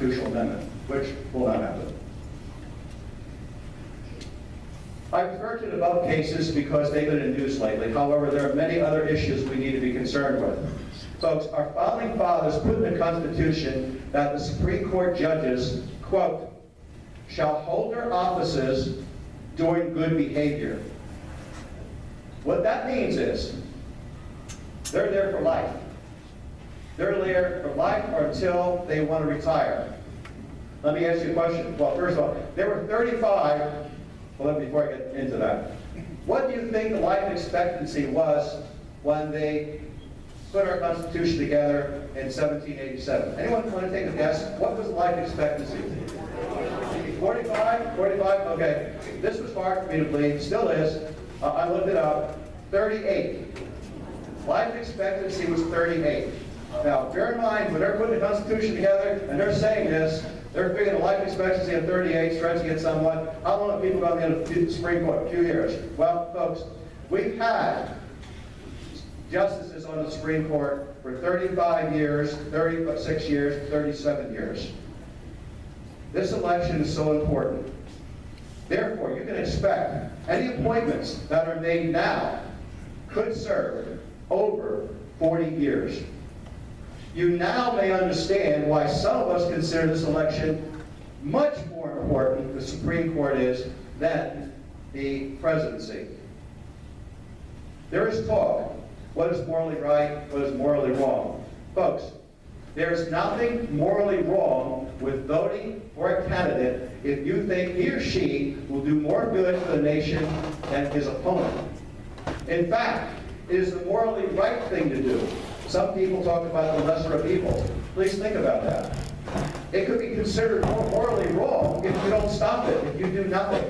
constitutional amendment, which will not happen. I refer to the above cases because they've been in news lately. However, there are many other issues we need to be concerned with. Folks, our founding fathers put in the Constitution that the Supreme Court judges, quote, shall hold their offices during good behavior. What that means is they're there for life. They're there for life or until they want to retire. Let me ask you a question. Well, first of all, there were 35. Well, before I get into that, what do you think the life expectancy was when they put our Constitution together in 1787? Anyone want to take a guess? What was the life expectancy? 45? 45? Okay. This was hard for me to believe. Still is. I looked it up. 38. Life expectancy was 38. Now, bear in mind, when they're putting the Constitution together and they're saying this, they're figuring a life expectancy of 38, stretching it somewhat. How long have people gone to the Supreme Court? A few years. Well, folks, we've had justices on the Supreme Court for 35 years, 36 years, 37 years. This election is so important. Therefore, you can expect any appointments that are made now could serve over 40 years. You now may understand why some of us consider this election much more important, the Supreme Court is, than the presidency. There is talk. What is morally right? What is morally wrong? Folks, there is nothing morally wrong with voting for a candidate if you think he or she will do more good for the nation than his opponent. In fact, it is the morally right thing to do. Some people talk about the lesser of evils. Please think about that. It could be considered more morally wrong if you don't stop it, if you do nothing.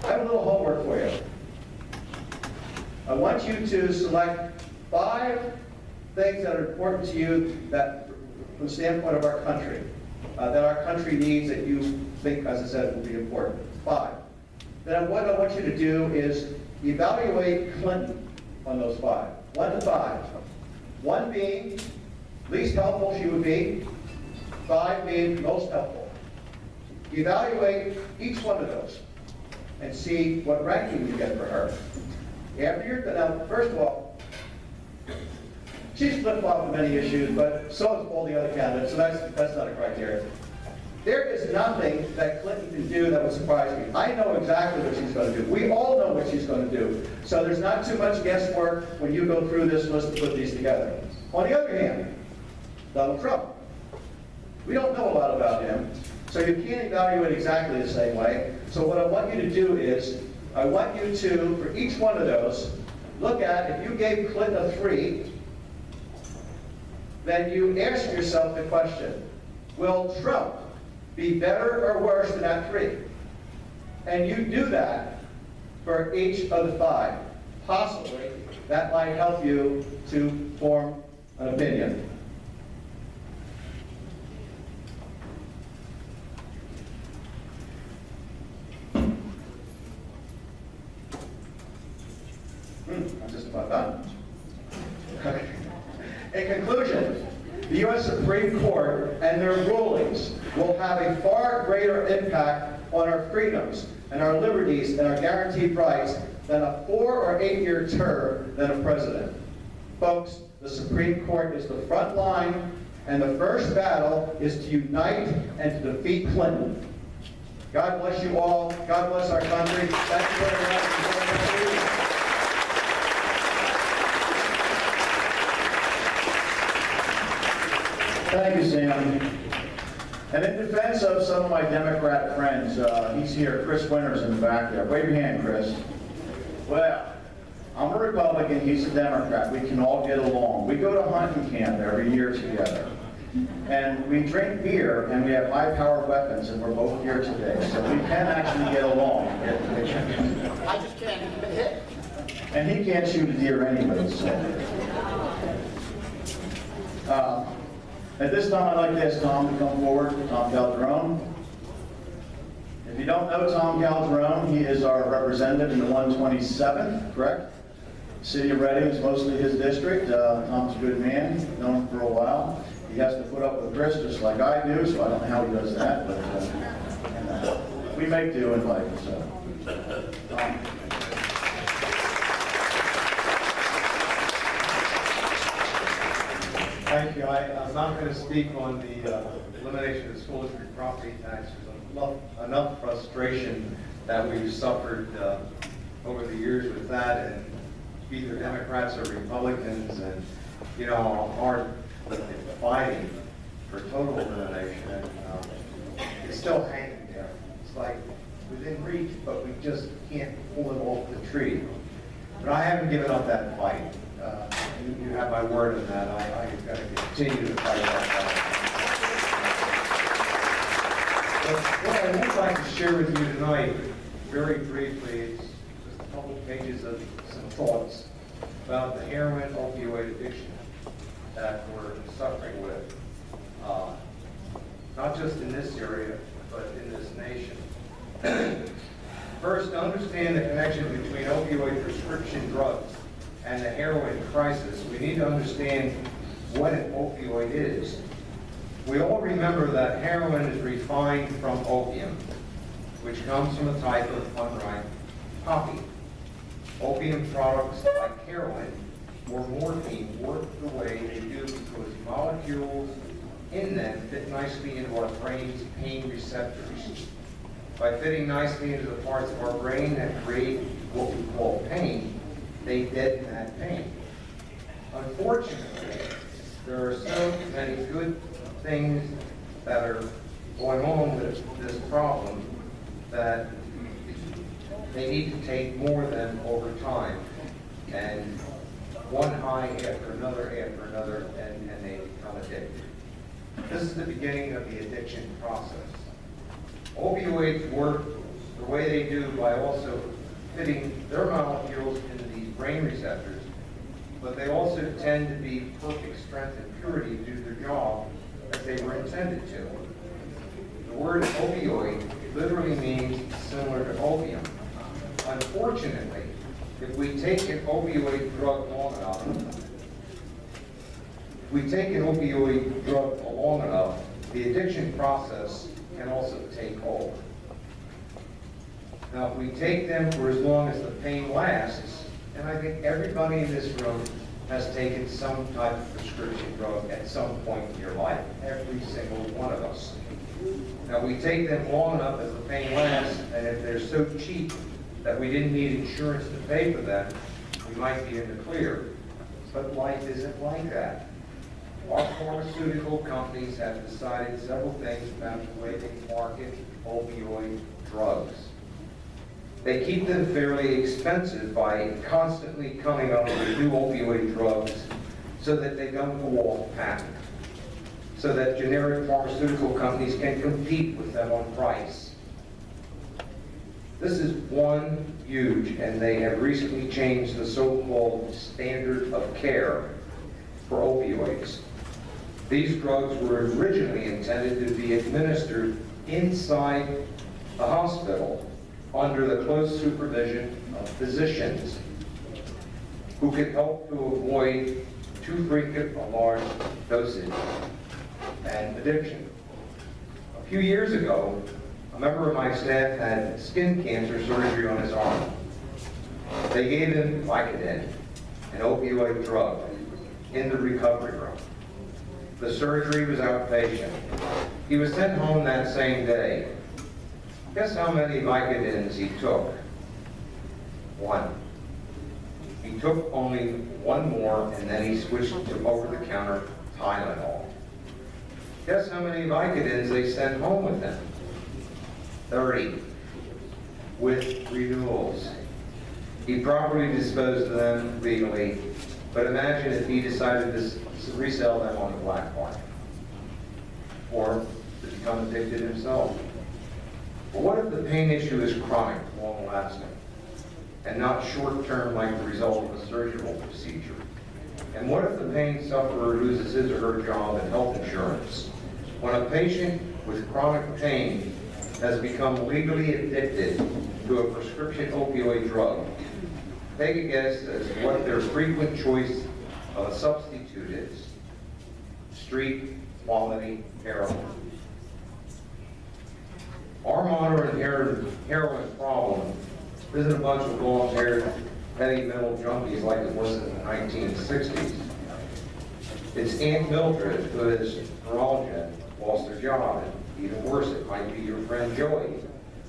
I have a little homework for you. I want you to select 5 things that are important to you that, from the standpoint of our country, that our country needs that you think, as I said, will be important. 5. Then what I want you to do is evaluate Clinton on those 5. 1 to 5. 1 being least helpful she would be, 5 being most helpful. Evaluate each one of those and see what ranking you get for her. After you're done, now, first of all, she's flip-flopped on many issues, but so is all the other candidates, so that's not a criteria. There is nothing that Clinton can do that would surprise me. I know exactly what she's going to do. We all know what she's going to do. So there's not too much guesswork when you go through this list to put these together. On the other hand, Donald Trump. We don't know a lot about him, so you can't evaluate exactly the same way. So what I want you to do is, I want you to, for each one of those, look at, if you gave Clinton a 3, then you ask yourself the question, will Trump be better or worse than that 3? And you do that for each of the 5. Possibly, that might help you to form an opinion. I'm just about done. Okay. In conclusion, the U.S. Supreme Court and their rulings will have a far greater impact on our freedoms and our liberties and our guaranteed rights than a 4 or 8 year term than a president. Folks, the Supreme Court is the front line, and the first battle is to unite and to defeat Clinton. God bless you all. God bless our country. Thank you very much. Thank you, Sam. And in defense of some of my Democrat friends, he's here, Chris Winters in the back there. Wave your hand, Chris. Well, I'm a Republican, he's a Democrat. We can all get along. We go to hunting camp every year together. And we drink beer, and we have high-powered weapons, and we're both here today. So we can actually get along. I just can't hit. And he can't shoot a deer anyway, so. At this time, I'd like to ask Tom to come forward, Tom Caltagirone. If you don't know Tom Caltagirone, he is our representative in the 127th, correct? City of Reading is mostly his district. Tom's a good man, known him for a while. He has to put up with Chris just like I do, so I don't know how he does that, but we make do in life, so. Thank you. I'm not going to speak on the elimination of school district property tax. There's enough frustration that we've suffered over the years with that, and either Democrats or Republicans, and aren't fighting for total elimination. And, it's still hanging there. It's like within reach, but we just can't pull it off the tree. But I haven't given up that fight. You have my word on that. I've got to continue to fight that fight. But what I would like to share with you tonight, very briefly, is just a couple pages of some thoughts about the heroin opioid addiction that we're suffering with, not just in this area, but in this nation. First, to understand the connection between opioid prescription drugs and the heroin crisis, we need to understand what an opioid is. We all remember that heroin is refined from opium, which comes from a type of unripe poppy. Opium products like heroin or morphine work the way they do because molecules in them fit nicely into our brain's pain receptors. By fitting nicely into the parts of our brain that create what we call pain, they deaden that pain. Unfortunately, there are so many good things that are going on with this problem that they need to take more of them over time, and one high after another, and they become addicted. This is the beginning of the addiction process. Opioids work the way they do by also fitting their molecules into these brain receptors, but they also tend to be perfect strength and purity to do their job as they were intended to. The word opioid literally means similar to opium. Unfortunately, if we take an opioid drug long enough, the addiction process can also take hold. Now, if we take them for as long as the pain lasts, and I think everybody in this room has taken some type of prescription drug at some point in your life, every single one of us. Now, we take them long enough as the pain lasts, and if they're so cheap that we didn't need insurance to pay for them, we might be in the clear. But life isn't like that. Our pharmaceutical companies have decided several things about the way they market opioid drugs. They keep them fairly expensive by constantly coming up with new opioid drugs so that they don't go off patent, so that generic pharmaceutical companies can compete with them on price. This is one huge, and they have recently changed the so-called standard of care for opioids. These drugs were originally intended to be administered inside the hospital under the close supervision of physicians who could help to avoid too frequent a large dosage and addiction. A few years ago, a member of my staff had skin cancer surgery on his arm. They gave him Vicodin, an opioid drug, in the recovery room. The surgery was outpatient. He was sent home that same day. Guess how many Vicodins he took? One. He took only one more, and then he switched to over-the-counter Tylenol. Guess how many Vicodins they sent home with him? 30, with renewals. He properly disposed of them legally, but imagine if he decided to resell them on the black market, or to become addicted himself. But what if the pain issue is chronic, long-lasting, and not short-term like the result of a surgical procedure? And what if the pain sufferer loses his or her job and health insurance? When a patient with chronic pain has become legally addicted to a prescription opioid drug, take a guess as to what their frequent choice of a substitute is. Street, quality heroin. Our modern heroin problem isn't a bunch of long-haired heavy metal junkies like it was in the 1960s. It's Aunt Mildred who has neuralgia, lost her job, and even worse, it might be your friend Joey,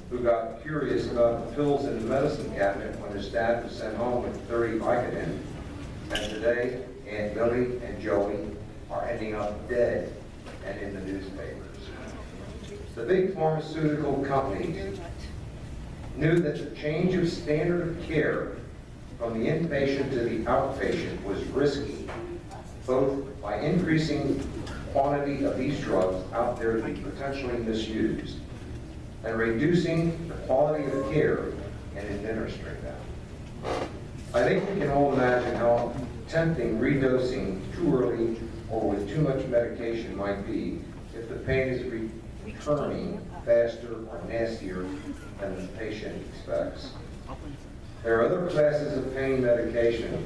who got curious about the pills in the medicine cabinet when his dad was sent home with 30 Vicodin. And today, Aunt Millie and Joey are ending up dead and in the newspapers. The big pharmaceutical companies knew that the change of standard of care from the inpatient to the outpatient was risky, both by increasing the quantity of these drugs out there to be potentially misused, and reducing the quality of care in administering them. I think we can all imagine how tempting redosing too early or with too much medication might be if the pain is returning faster or nastier than the patient expects. There are other classes of pain medications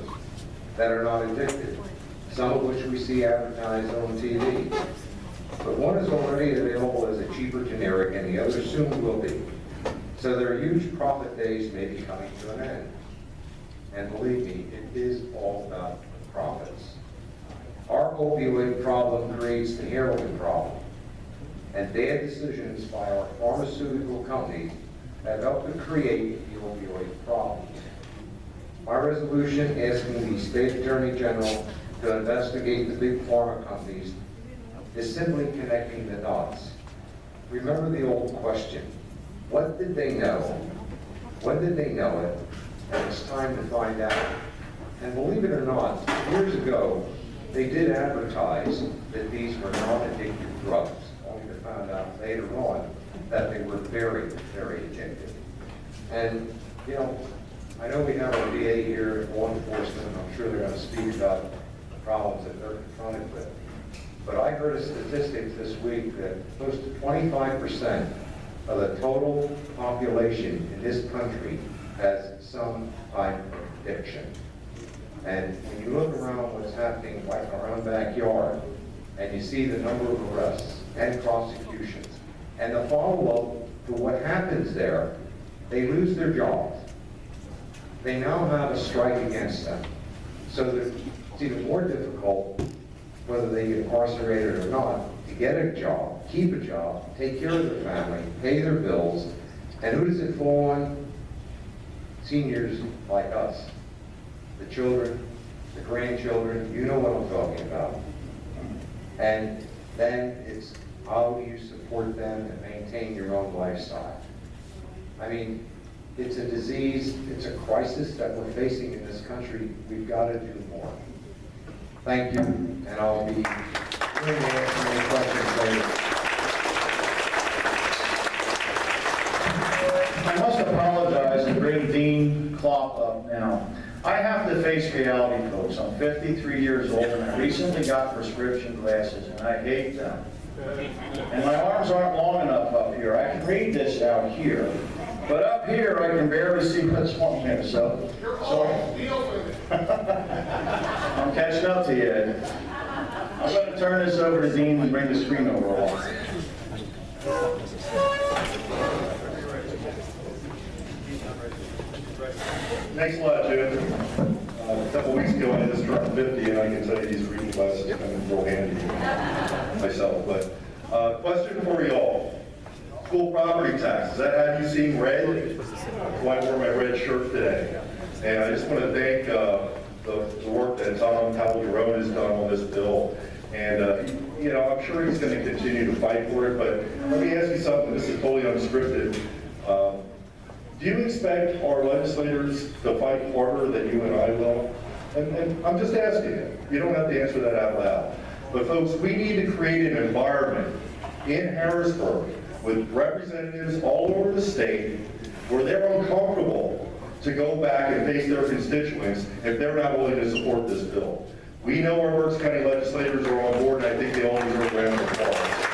that are not addictive, some of which we see advertised on TV. But one is already available as a cheaper generic and the other soon will be. So their huge profit days may be coming to an end. And believe me, it is all about profits. Our opioid problem creates the heroin problem. And bad decisions by our pharmaceutical companies have helped to create the opioid problem. My resolution asking the State Attorney General to investigate the big pharma companies is simply connecting the dots. Remember the old question, what did they know? When did they know it? And it's time to find out. And believe it or not, years ago, they did advertise that these were non-addictive drugs, only to find out later on that they were very, very addictive. And, you know, I know we have our VA here, law enforcement, and I'm sure they're going to speak about the problems that they're confronted with. But I heard a statistic this week that close to 25% of the total population in this country has some type of addiction. And when you look around what's happening right in our own backyard, and you see the number of arrests and prosecutions, and the follow-up to what happens there, they lose their jobs. They now have a strike against them. So that it's even more difficult, whether they get incarcerated or not, to get a job, keep a job, take care of their family, pay their bills. And who does it fall on? Seniors like us. The children, the grandchildren, you know what I'm talking about. And then it's how do you support them and maintain your own lifestyle? I mean, it's a disease, it's a crisis that we're facing in this country. We've got to do more. Thank you, and I'll be willing to answer any questions later. I must apologize and bring Dean Klopp up now. I have to face reality, folks. I'm 53 years old, and I recently got prescription glasses, and I hate them. And my arms aren't long enough up here. I can read this out here, but up here I can barely see what's on there. So I'm catching up to you, Ed. I'm going to turn this over to Dean and bring the screen over. Thanks a lot, Jim. A couple weeks ago, I just turned 50, and I can tell you these reading glasses come in real handy myself. But question for you all. School property tax, does that have you seeing red? That's why I wore my red shirt today. And I just want to thank the work that Tom Caltagirone has done on this bill. And, you know, I'm sure he's going to continue to fight for it, but let me ask you something. This is totally unscripted. Do you expect our legislators to fight harder than you and I will? And I'm just asking you. You don't have to answer that out loud. But folks, we need to create an environment in Harrisburg with representatives all over the state where they're uncomfortable to go back and face their constituents if they're not willing to support this bill. We know our Berks County legislators are on board, and I think they all deserve a round of applause.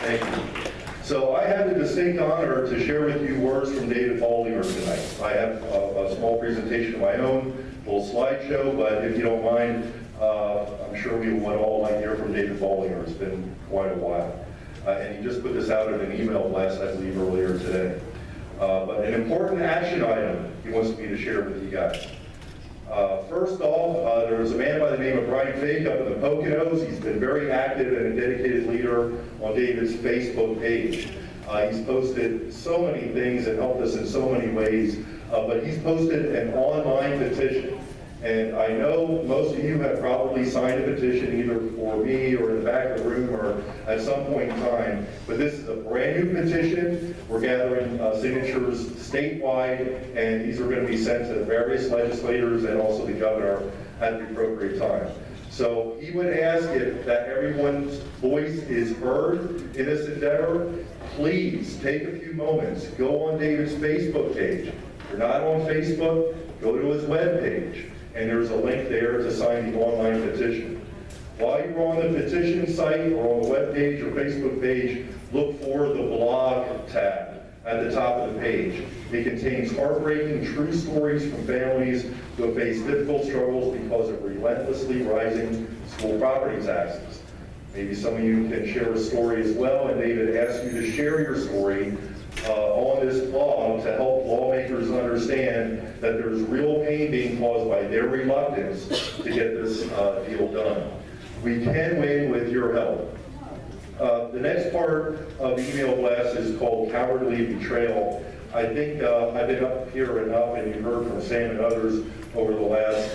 Thank you. So I had the distinct honor to share with you words from David Baldinger tonight. I have a small presentation of my own, little slideshow, but if you don't mind, I'm sure we would all like to hear from David Bollinger. It's been quite a while. And he just put this out in an email blast, I believe, earlier today. But an important action item he wants me to share with you guys. First off, there was a man by the name of Brian Fake up in the Poconos. He's been very active and a dedicated leader on David's Facebook page. He's posted so many things and helped us in so many ways, but he's posted an online petition. And I know most of you have probably signed a petition either for me or in the back of the room or at some point in time, but this is a brand new petition. We're gathering signatures statewide, and these are going to be sent to the various legislators and also the governor at the appropriate time. So he would ask if that everyone's voice is heard in this endeavor. Please take a few moments, go on David's Facebook page. If you're not on Facebook, go to his webpage, and there's a link there to sign the online petition. While you're on the petition site or on the webpage or Facebook page, look for the blog tab at the top of the page. It contains heartbreaking true stories from families who have faced difficult struggles because of relentlessly rising school property taxes. Maybe some of you can share a story as well, and David asks you to share your story on this blog to help lawmakers understand that there's real pain being caused by their reluctance to get this deal done. We can win with your help. The next part of the email blast is called Cowardly Betrayal. I think I've been up here enough, and you heard from Sam and others over the last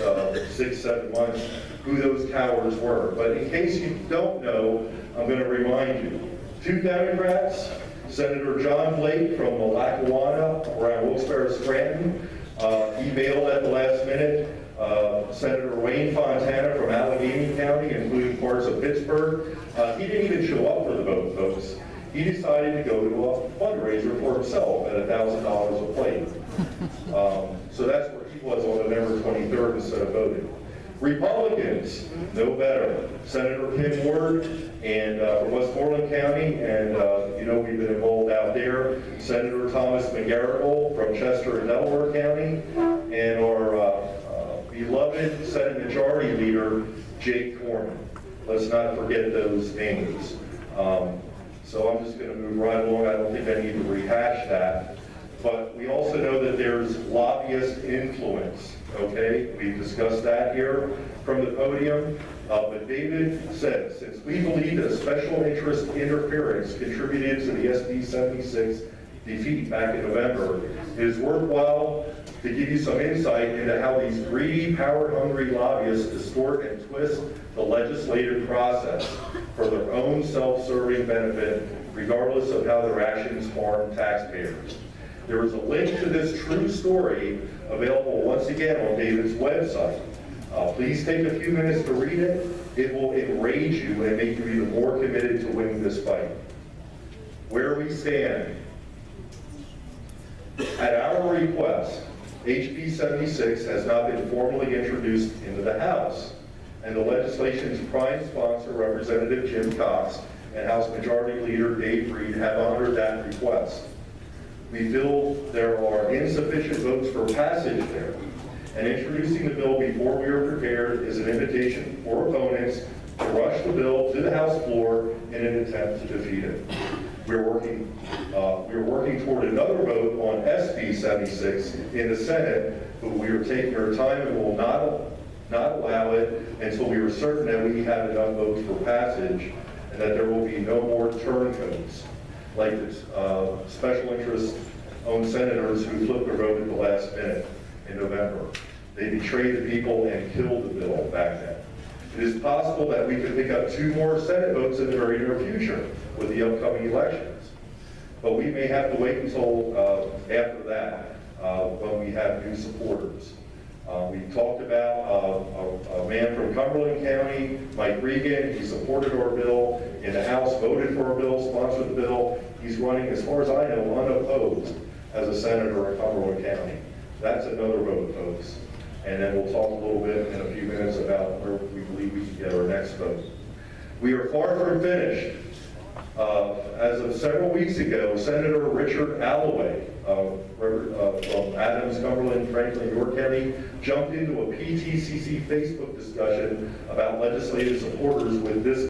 6-7 months who those cowards were. But in case you don't know, I'm going to remind you. 2 Democrats, Senator John Blake from Lackawanna, around Wilkes-Barre, Scranton, he bailed at the last minute. Senator Wayne Fontana from Allegheny County, including parts of Pittsburgh, he didn't even show up for the vote, folks. He decided to go to a fundraiser for himself at $1,000 a plate. So that's where he was on November 23rd instead of voting. Republicans, no better. Senator Kim Ward and from Westmoreland County, and you know we've been involved out there. Senator Thomas McGarrigle from Chester and Delaware County, and our beloved Senate Majority Leader, Jake Corman. Let's not forget those names. So I'm just going to move right along. I don't think I need to rehash that. But we also know that there's lobbyist influence, okay? We've discussed that here from the podium. But David said, since we believe that special interest interference contributed to the SB 76 defeat back in November, it is worthwhile to give you some insight into how these greedy, power-hungry lobbyists distort and twist the legislative process for their own self-serving benefit, regardless of how their actions harm taxpayers. There is a link to this true story available once again on David's website. Please take a few minutes to read it. It will enrage you and make you even more committed to winning this fight. Where we stand. At our request, HB 76 has not been formally introduced into the House, and the legislation's prime sponsor, Representative Jim Cox, and House Majority Leader Dave Reed have honored that request. We feel there are insufficient votes for passage there, and introducing the bill before we are prepared is an invitation for opponents to rush the bill to the House floor in an attempt to defeat it. We're working toward another vote on SB 76 in the Senate, but we are taking our time and will not allow it until we are certain that we have enough votes for passage and that there will be no more turncoats like the special interest-owned senators who flipped their vote at the last minute in November. They betrayed the people and killed the bill back then. It is possible that we could pick up 2 more Senate votes in the very near future with the upcoming elections. But we may have to wait until after that when we have new supporters. We talked about a man from Cumberland County, Mike Regan. He supported our bill in the House, voted for our bill, sponsored the bill. He's running, as far as I know, unopposed as a senator in Cumberland County. That's another vote, folks. And then we'll talk a little bit in a few minutes about where we believe we can get our next vote. We are far from finished. As of several weeks ago, Senator Richard Alloway from Adams, Cumberland, Franklin, York County jumped into a PTCC Facebook discussion about legislative supporters with this